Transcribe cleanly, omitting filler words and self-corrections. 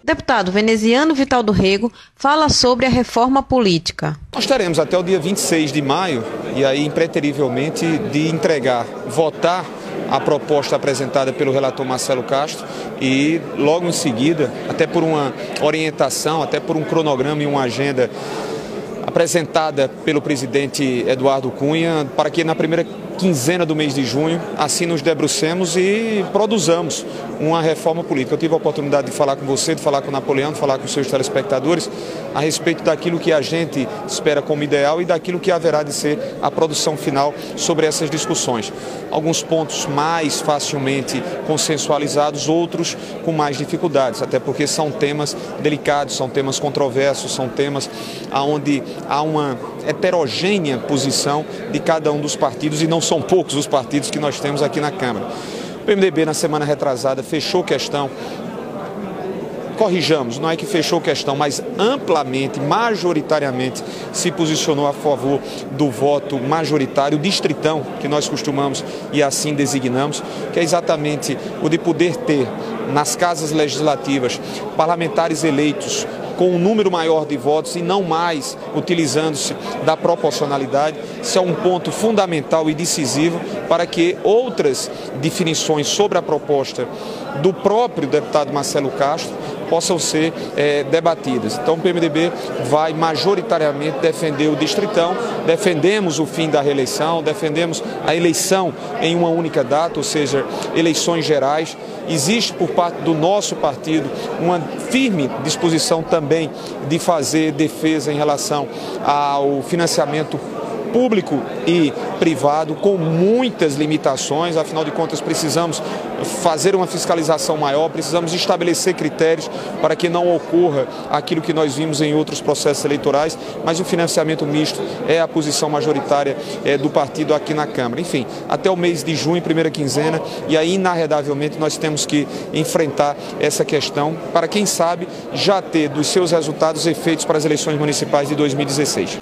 Deputado Veneziano Vital do Rego fala sobre a reforma política. Nós teremos até o dia 26 de maio, e aí impreterivelmente, de entregar, votar a proposta apresentada pelo relator Marcelo Castro e logo em seguida, até por uma orientação, até por um cronograma e uma agenda apresentada pelo presidente Eduardo Cunha, para que na primeira quinzena do mês de junho, assim nos debrucemos e produzamos uma reforma política. Eu tive a oportunidade de falar com você, de falar com o Napoleão, de falar com os seus telespectadores a respeito daquilo que a gente espera como ideal e daquilo que haverá de ser a produção final sobre essas discussões. Alguns pontos mais facilmente consensualizados, outros com mais dificuldades, até porque são temas delicados, são temas controversos, são temas onde há uma heterogênea posição de cada um dos partidos, e não são poucos os partidos que nós temos aqui na Câmara. O PMDB, na semana retrasada, fechou questão, corrijamos, não é que fechou questão, mas amplamente, majoritariamente, se posicionou a favor do voto majoritário, distritão, que nós costumamos e assim designamos, que é exatamente o de poder ter nas casas legislativas parlamentares eleitos com um número maior de votos e não mais utilizando-se da proporcionalidade. Isso é um ponto fundamental e decisivo para que outras definições sobre a proposta do próprio deputado Marcelo Castro possam ser debatidas. Então o PMDB vai majoritariamente defender o distritão, defendemos o fim da reeleição, defendemos a eleição em uma única data, ou seja, eleições gerais. Existe por parte do nosso partido uma firme disposição também de fazer defesa em relação ao financiamento público e privado, com muitas limitações. Afinal de contas, precisamos fazer uma fiscalização maior, precisamos estabelecer critérios para que não ocorra aquilo que nós vimos em outros processos eleitorais, mas o financiamento misto é a posição majoritária do partido aqui na Câmara. Enfim, até o mês de junho, primeira quinzena, e aí inarredavelmente nós temos que enfrentar essa questão para, quem sabe, já ter dos seus resultados efeitos para as eleições municipais de 2016.